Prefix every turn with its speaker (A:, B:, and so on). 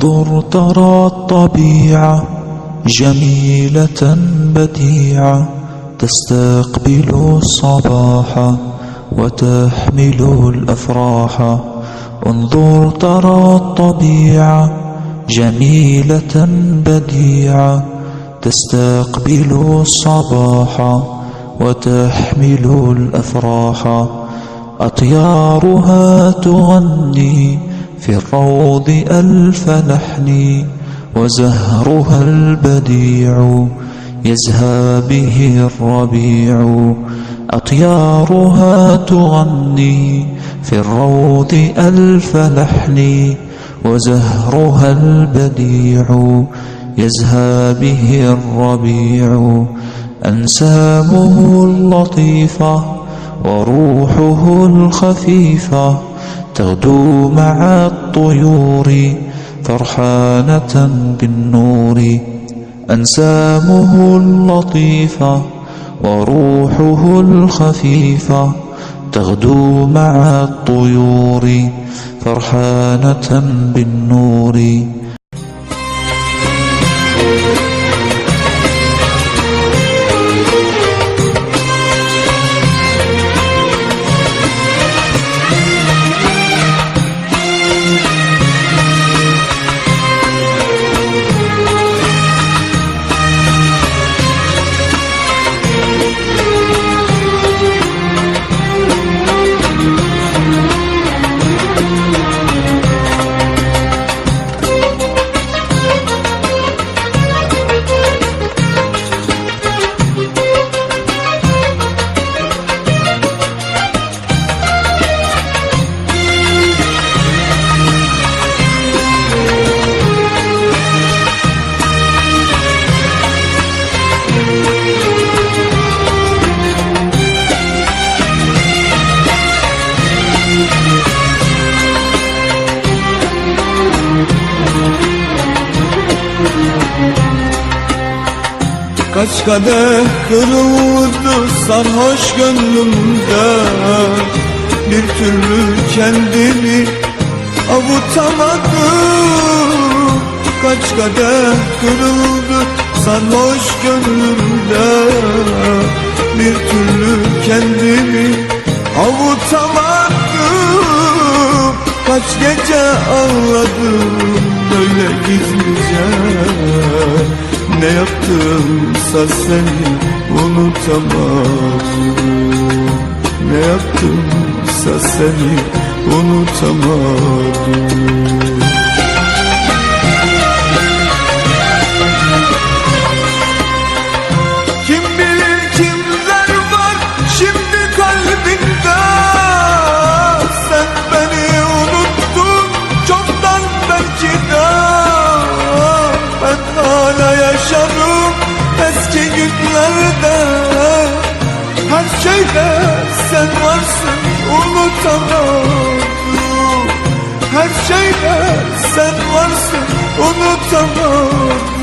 A: انظر ترى الطبيعة جميلة بديعة تستقبل الصباح وتحمل الأفراح. انظر ترى الطبيعة جميلة بديعة تستقبل الصباح وتحمل الأفراح. أطيارها تغني في الروض ألف لحن وزهرها البديع يزهى به الربيع. أطيارها تغني في الروض ألف لحن وزهرها البديع يزهى به الربيع. أنسامه اللطيفة وروحه الخفيفة تغدو مع الطيور فرحانة بالنور. أنسامه اللطيفة وروحه الخفيفة تغدو مع الطيور فرحانة بالنور.
B: Kaç kadeh kırıldı sarhoş gönlümde, bir türlü kendimi avutamadım. Kaç kadeh kırıldı sarhoş gönlümde, bir türlü kendimi avutamadım. Kaç gece ağladım böyle gizlice, ne yaptımsa seni unutamadım. Ne yaptımsa seni unutamadım. Kim bilir kimler var şimdi kalbinde. Sen beni unuttun çoktan belki de. Ben hala yaşarım eski günlerde. Her şeyde sen varsın unutamadım. Her şeyde sen varsın unutamadım.